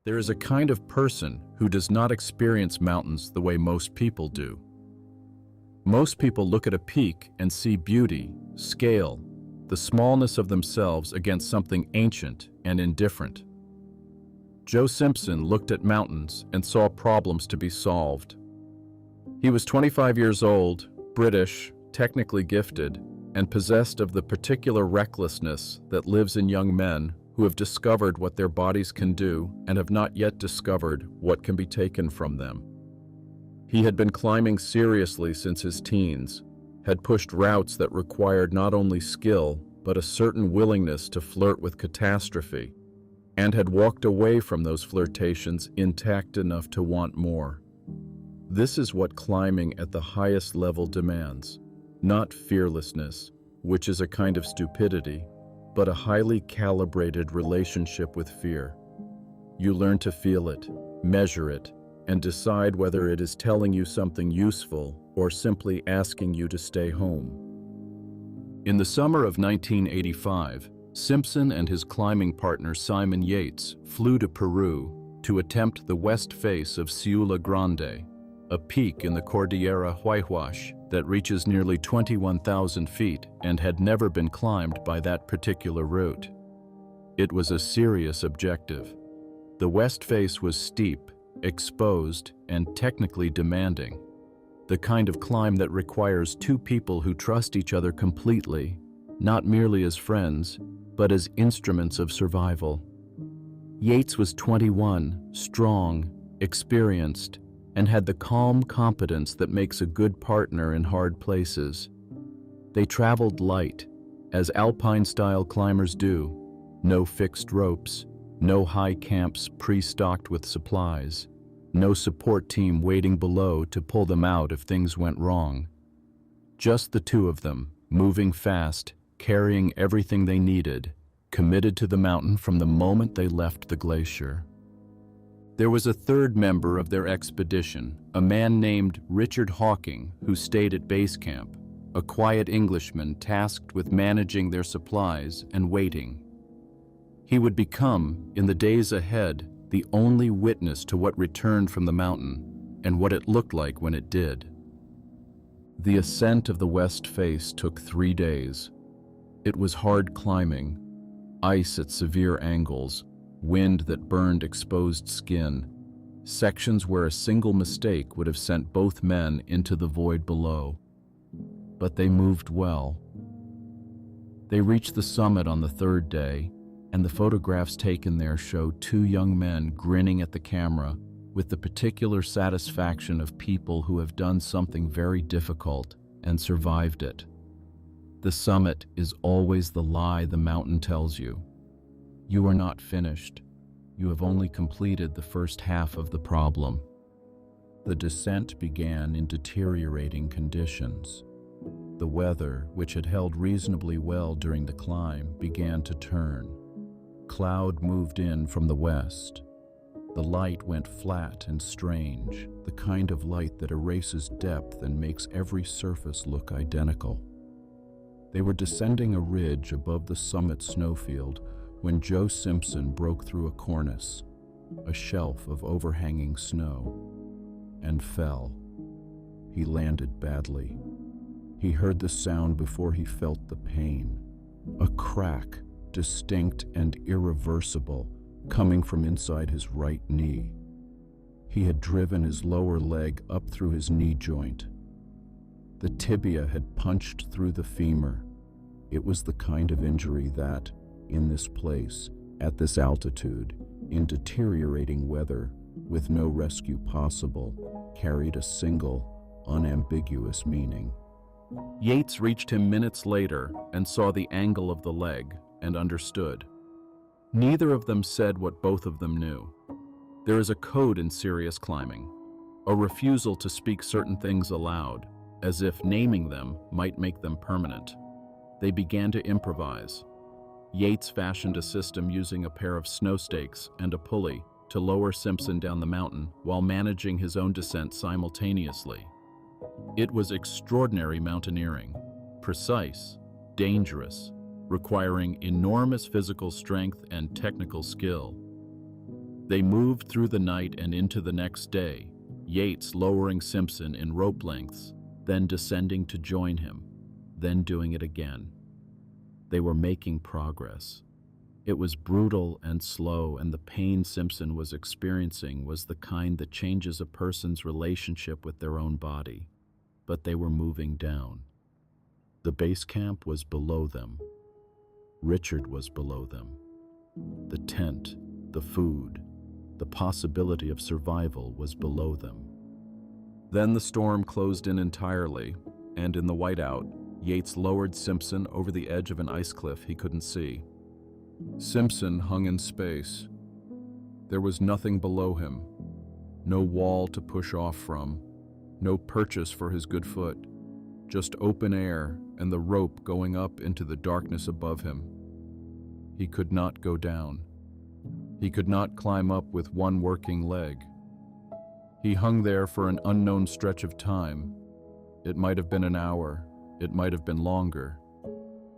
There is a kind of person who does not experience mountains the way most people do. Most people look at a peak and see beauty, scale, the smallness of themselves against something ancient and indifferent. Joe Simpson looked at mountains and saw problems to be solved. He was 25 years old, British, technically gifted, and possessed of the particular recklessness that lives in young men who have discovered what their bodies can do and have not yet discovered what can be taken from them. He had been climbing seriously since his teens, had pushed routes that required not only skill, but a certain willingness to flirt with catastrophe, and had walked away from those flirtations intact enough to want more. This is what climbing at the highest level demands, not fearlessness, which is a kind of stupidity, but a highly calibrated relationship with fear. You learn to feel it, measure it, and decide whether it is telling you something useful or simply asking you to stay home. In the summer of 1985, Simpson and his climbing partner Simon Yates flew to Peru to attempt the west face of Siula Grande, a peak in the Cordillera Huayhuash that reaches nearly 21,000 feet and had never been climbed by that particular route. It was a serious objective. The west face was steep, exposed, and technically demanding, the kind of climb that requires two people who trust each other completely, not merely as friends, but as instruments of survival. Yates was 21, strong, experienced, and had the calm competence that makes a good partner in hard places. They traveled light, as alpine-style climbers do, no fixed ropes, no high camps pre-stocked with supplies, no support team waiting below to pull them out if things went wrong. Just the two of them, moving fast, carrying everything they needed, committed to the mountain from the moment they left the glacier. There was a third member of their expedition, a man named Richard Hawking, who stayed at base camp, a quiet Englishman tasked with managing their supplies and waiting. He would become, in the days ahead, the only witness to what returned from the mountain and what it looked like when it did. The ascent of the west face took 3 days. It was hard climbing, ice at severe angles, wind that burned exposed skin, sections where a single mistake would have sent both men into the void below. But they moved well. They reached the summit on the 3rd day, and the photographs taken there show 2 young men grinning at the camera with the particular satisfaction of people who have done something very difficult and survived it. The summit is always the lie the mountain tells you. You are not finished. You have only completed the first half of the problem. The descent began in deteriorating conditions. The weather, which had held reasonably well during the climb, began to turn. Cloud moved in from the west. The light went flat and strange, the kind of light that erases depth and makes every surface look identical. They were descending a ridge above the summit snowfield when Joe Simpson broke through a cornice, a shelf of overhanging snow, and fell. He landed badly. He heard the sound before he felt the pain. A crack, distinct and irreversible, coming from inside his right knee. He had driven his lower leg up through his knee joint. The tibia had punched through the femur. It was the kind of injury that, in this place, at this altitude, in deteriorating weather, with no rescue possible, carried a single, unambiguous meaning. Yates reached him minutes later and saw the angle of the leg and understood. Neither of them said what both of them knew. There is a code in serious climbing, a refusal to speak certain things aloud, as if naming them might make them permanent. They began to improvise. Yates fashioned a system using a pair of snow stakes and a pulley to lower Simpson down the mountain while managing his own descent simultaneously. It was extraordinary mountaineering, precise, dangerous, requiring enormous physical strength and technical skill. They moved through the night and into the next day, Yates lowering Simpson in rope lengths, then descending to join him, then doing it again. They were making progress. It was brutal and slow, and the pain Simpson was experiencing was the kind that changes a person's relationship with their own body. But they were moving down. The base camp was below them. Richard was below them. The tent, the food, the possibility of survival was below them. Then the storm closed in entirely, and in the whiteout, Yates lowered Simpson over the edge of an ice cliff he couldn't see. Simpson hung in space. There was nothing below him, no wall to push off from, no purchase for his good foot, just open air and the rope going up into the darkness above him. He could not go down. He could not climb up with one working leg. He hung there for an unknown stretch of time. It might have been an hour, it might have been longer,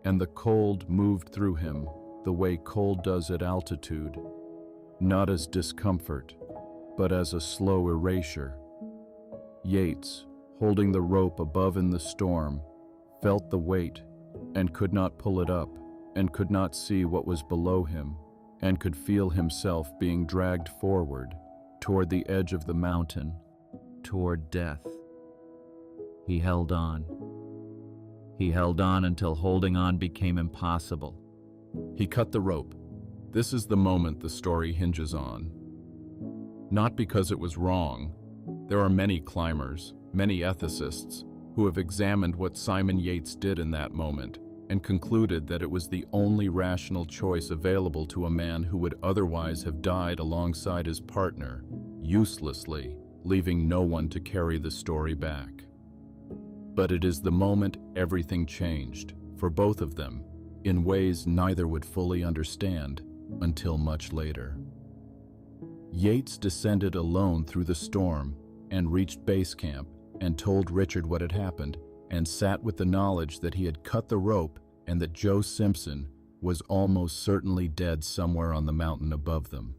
and the cold moved through him the way cold does at altitude, not as discomfort, but as a slow erasure. Yates, holding the rope above in the storm, felt the weight and could not pull it up, and could not see what was below him, and could feel himself being dragged forward toward the edge of the mountain, toward death. He held on. He held on until holding on became impossible. He cut the rope. This is the moment the story hinges on. Not because it was wrong. There are many climbers, many ethicists, who have examined what Simon Yates did in that moment and concluded that it was the only rational choice available to a man who would otherwise have died alongside his partner, uselessly, leaving no one to carry the story back. But it is the moment everything changed, for both of them, in ways neither would fully understand until much later. Yates descended alone through the storm and reached base camp and told Richard what had happened, and sat with the knowledge that he had cut the rope and that Joe Simpson was almost certainly dead somewhere on the mountain above them.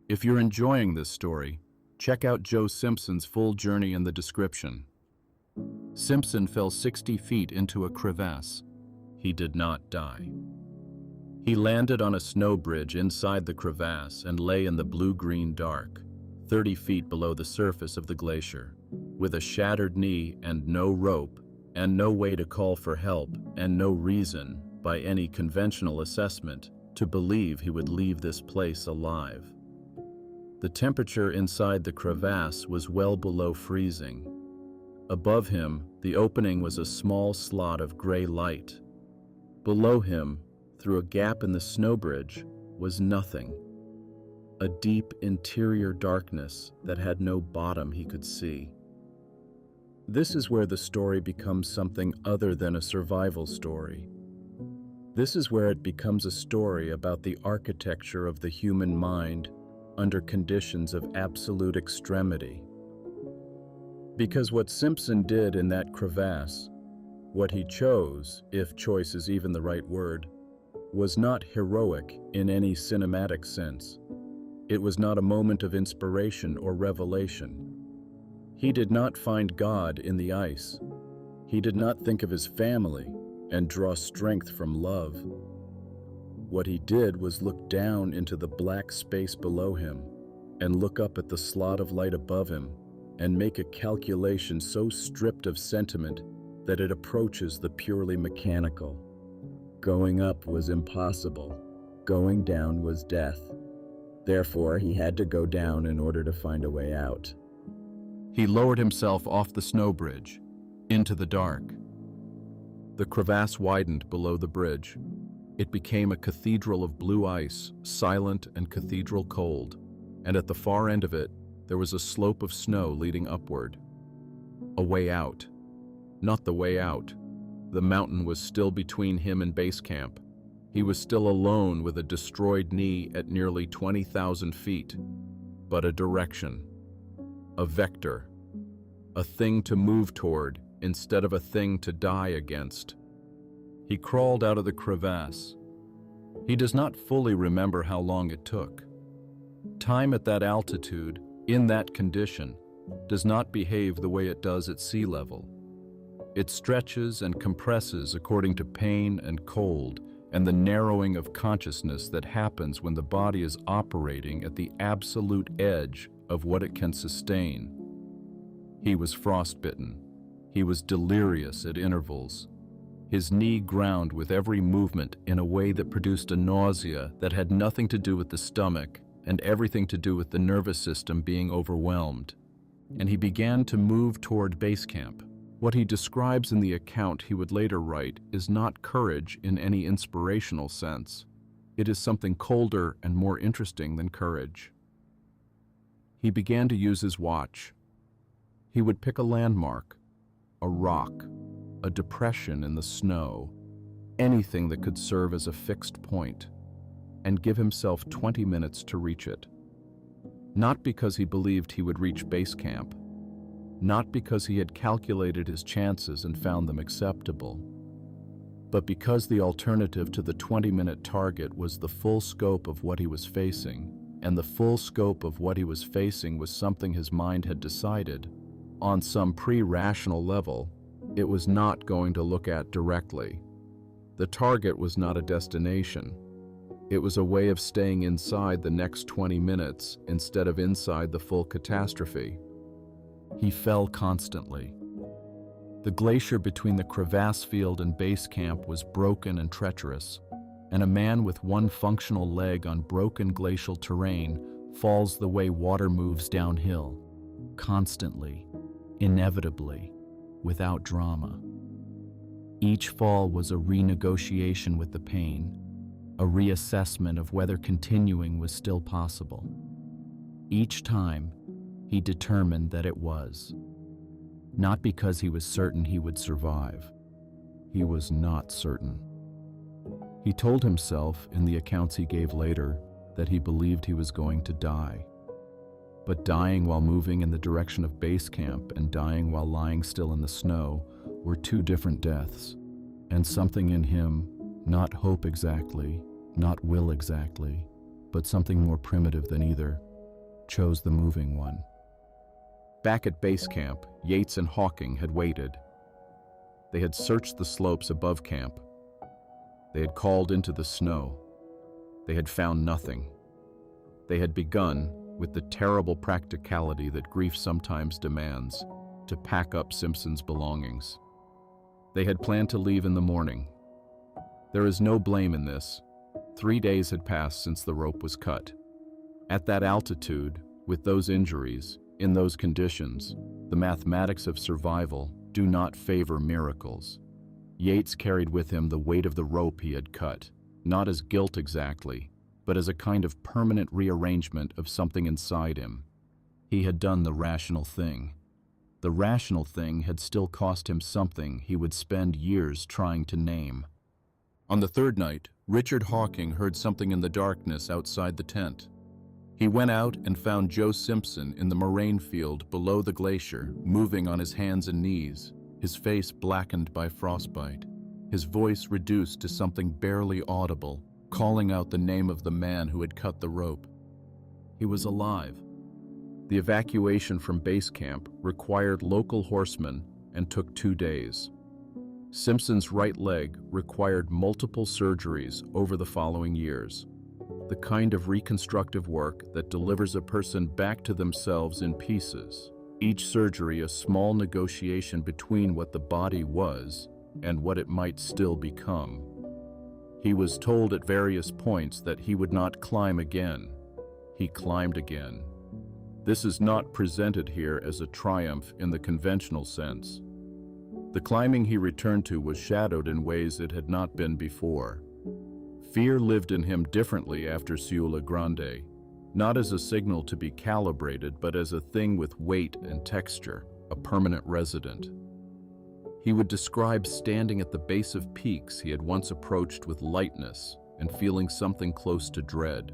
If you're enjoying this story, check out Joe Simpson's full journey in the description. Simpson fell 60 feet into a crevasse. He did not die. He landed on a snow bridge inside the crevasse and lay in the blue-green dark, 30 feet below the surface of the glacier, with a shattered knee and no rope, and no way to call for help, and no reason, by any conventional assessment, to believe he would leave this place alive. The temperature inside the crevasse was well below freezing. Above him, the opening was a small slot of gray light. Below him, through a gap in the snow bridge, was nothing. A deep interior darkness that had no bottom he could see. This is where the story becomes something other than a survival story. This is where it becomes a story about the architecture of the human mind under conditions of absolute extremity. Because what Simpson did in that crevasse, what he chose, if choice is even the right word, was not heroic in any cinematic sense. It was not a moment of inspiration or revelation. He did not find God in the ice. He did not think of his family and draw strength from love. What he did was look down into the black space below him and look up at the slot of light above him and make a calculation so stripped of sentiment that it approaches the purely mechanical. Going up was impossible. Going down was death. Therefore, he had to go down in order to find a way out. He lowered himself off the snow bridge, into the dark. The crevasse widened below the bridge. It became a cathedral of blue ice, silent and cathedral cold, and at the far end of it, there was a slope of snow leading upward. A way out. Not the way out. The mountain was still between him and base camp. He was still alone with a destroyed knee at nearly 20,000 feet, but a direction. A vector, a thing to move toward instead of a thing to die against. He crawled out of the crevasse. He does not fully remember how long it took. Time at that altitude, in that condition, does not behave the way it does at sea level. It stretches and compresses according to pain and cold and the narrowing of consciousness that happens when the body is operating at the absolute edge of what it can sustain. He was frostbitten. He was delirious at intervals. His knee ground with every movement in a way that produced a nausea that had nothing to do with the stomach and everything to do with the nervous system being overwhelmed. And he began to move toward base camp. What he describes in the account he would later write is not courage in any inspirational sense. It is something colder and more interesting than courage. He began to use his watch. He would pick a landmark, a rock, a depression in the snow, anything that could serve as a fixed point, and give himself 20 minutes to reach it. Not because he believed he would reach base camp, not because he had calculated his chances and found them acceptable, but because the alternative to the 20-minute target was the full scope of what he was facing, and the full scope of what he was facing was something his mind had decided, on some pre-rational level, it was not going to look at directly. The target was not a destination. It was a way of staying inside the next 20 minutes instead of inside the full catastrophe. He fell constantly. The glacier between the crevasse field and base camp was broken and treacherous, and a man with one functional leg on broken glacial terrain falls the way water moves downhill, constantly, inevitably, without drama. Each fall was a renegotiation with the pain, a reassessment of whether continuing was still possible. Each time, he determined that it was. Not because he was certain he would survive. He was not certain. He told himself, in the accounts he gave later, that he believed he was going to die. But dying while moving in the direction of base camp and dying while lying still in the snow were two different deaths, and something in him, not hope exactly, not will exactly, but something more primitive than either, chose the moving one. Back at base camp, Yates and Hawking had waited. They had searched the slopes above camp. They had called into the snow. They had found nothing. They had begun, with the terrible practicality that grief sometimes demands, to pack up Simpson's belongings. They had planned to leave in the morning. There is no blame in this. 3 days had passed since the rope was cut. At that altitude, with those injuries, in those conditions, the mathematics of survival do not favor miracles. Yates carried with him the weight of the rope he had cut, not as guilt exactly, but as a kind of permanent rearrangement of something inside him. He had done the rational thing. The rational thing had still cost him something he would spend years trying to name. On the third night, Richard Hawking heard something in the darkness outside the tent. He went out and found Joe Simpson in the moraine field below the glacier, moving on his hands and knees, his face blackened by frostbite, his voice reduced to something barely audible, calling out the name of the man who had cut the rope. He was alive. The evacuation from base camp required local horsemen and took 2 days. Simpson's right leg required multiple surgeries over the following years. The kind of reconstructive work that delivers a person back to themselves in pieces, each surgery a small negotiation between what the body was and what it might still become. He was told at various points that he would not climb again. He climbed again. This is not presented here as a triumph in the conventional sense. The climbing he returned to was shadowed in ways it had not been before. Fear lived in him differently after Siula Grande, not as a signal to be calibrated, but as a thing with weight and texture, a permanent resident. He would describe standing at the base of peaks he had once approached with lightness and feeling something close to dread.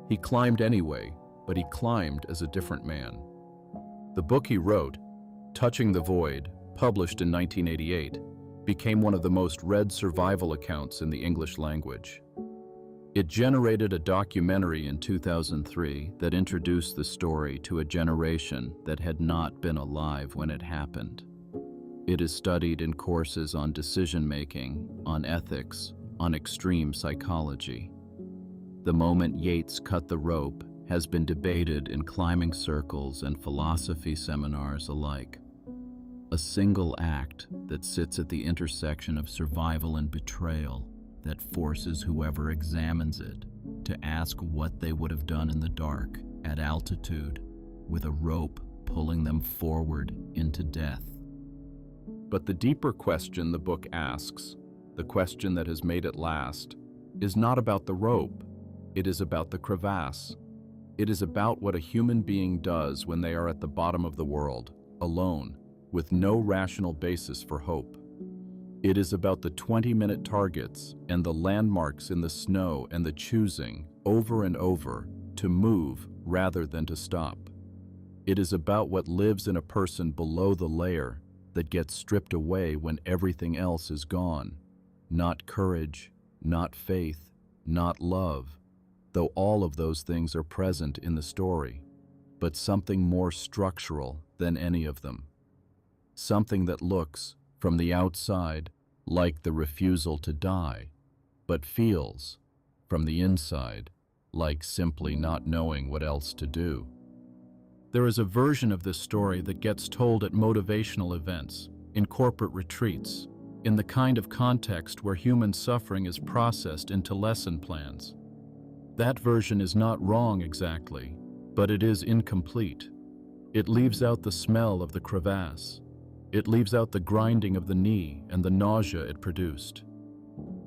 He climbed anyway, but he climbed as a different man. The book he wrote, Touching the Void, published in 1988, became one of the most read survival accounts in the English language. It generated a documentary in 2003 that introduced the story to a generation that had not been alive when it happened. It is studied in courses on decision-making, on ethics, on extreme psychology. The moment Yates cut the rope has been debated in climbing circles and philosophy seminars alike. A single act that sits at the intersection of survival and betrayal that forces whoever examines it to ask what they would have done in the dark, at altitude, with a rope pulling them forward into death. But the deeper question the book asks, the question that has made it last, is not about the rope. It is about the crevasse. It is about what a human being does when they are at the bottom of the world, alone, with no rational basis for hope. It is about the 20-minute targets and the landmarks in the snow and the choosing, over and over, to move rather than to stop. It is about what lives in a person below the layer that gets stripped away when everything else is gone. Not courage, not faith, not love, though all of those things are present in the story, but something more structural than any of them. Something that looks, from the outside, like the refusal to die, but feels, from the inside, like simply not knowing what else to do. There is a version of this story that gets told at motivational events, in corporate retreats, in the kind of context where human suffering is processed into lesson plans. That version is not wrong exactly, but it is incomplete. It leaves out the smell of the crevasse. It leaves out the grinding of the knee and the nausea it produced.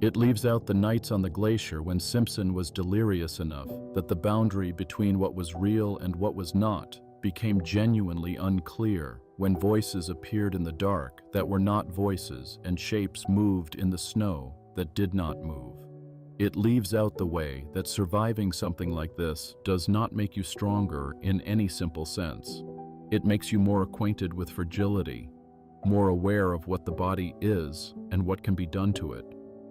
It leaves out the nights on the glacier when Simpson was delirious enough that the boundary between what was real and what was not became genuinely unclear when voices appeared in the dark that were not voices and shapes moved in the snow that did not move. It leaves out the way that surviving something like this does not make you stronger in any simple sense. It makes you more acquainted with fragility, more aware of what the body is and what can be done to it,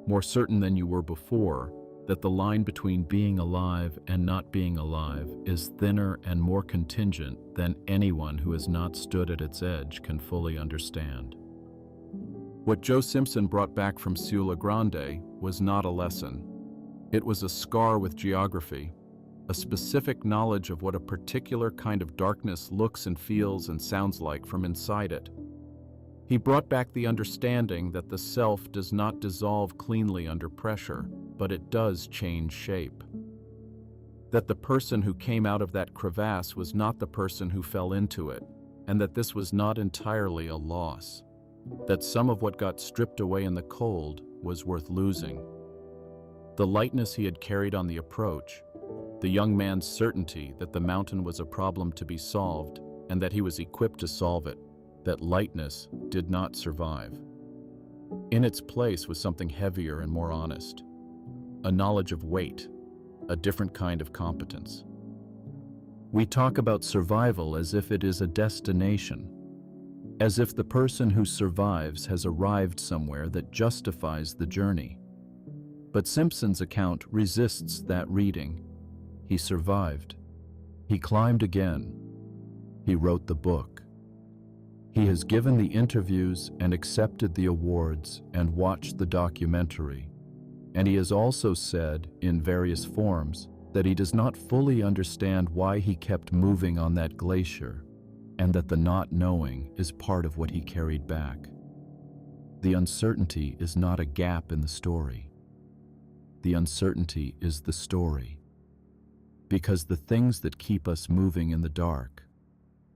more certain than you were before that the line between being alive and not being alive is thinner and more contingent than anyone who has not stood at its edge can fully understand. What Joe Simpson brought back from Siula Grande was not a lesson. It was a scar with geography, a specific knowledge of what a particular kind of darkness looks and feels and sounds like from inside it. He brought back the understanding that the self does not dissolve cleanly under pressure, but it does change shape. That the person who came out of that crevasse was not the person who fell into it, and that this was not entirely a loss. That some of what got stripped away in the cold was worth losing. The lightness he had carried on the approach, the young man's certainty that the mountain was a problem to be solved and that he was equipped to solve it, that lightness did not survive. In its place was something heavier and more honest, a knowledge of weight, a different kind of competence. We talk about survival as if it is a destination, as if the person who survives has arrived somewhere that justifies the journey. But Simpson's account resists that reading. He survived. He climbed again. He wrote the book. He has given the interviews and accepted the awards and watched the documentary. And he has also said, in various forms, that he does not fully understand why he kept moving on that glacier, and that the not knowing is part of what he carried back. The uncertainty is not a gap in the story. The uncertainty is the story. Because the things that keep us moving in the dark,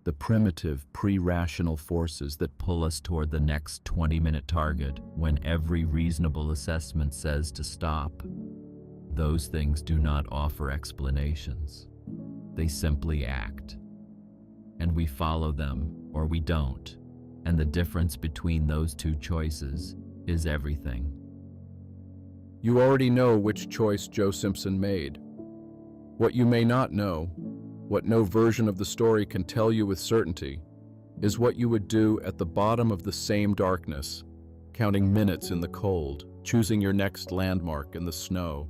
the primitive, pre-rational forces that pull us toward the next 20-minute target when every reasonable assessment says to stop, those things do not offer explanations. They simply act. And we follow them or we don't. And the difference between those two choices is everything. You already know which choice Joe Simpson made. What you may not know, what no version of the story can tell you with certainty, is what you would do at the bottom of the same darkness, counting minutes in the cold, choosing your next landmark in the snow.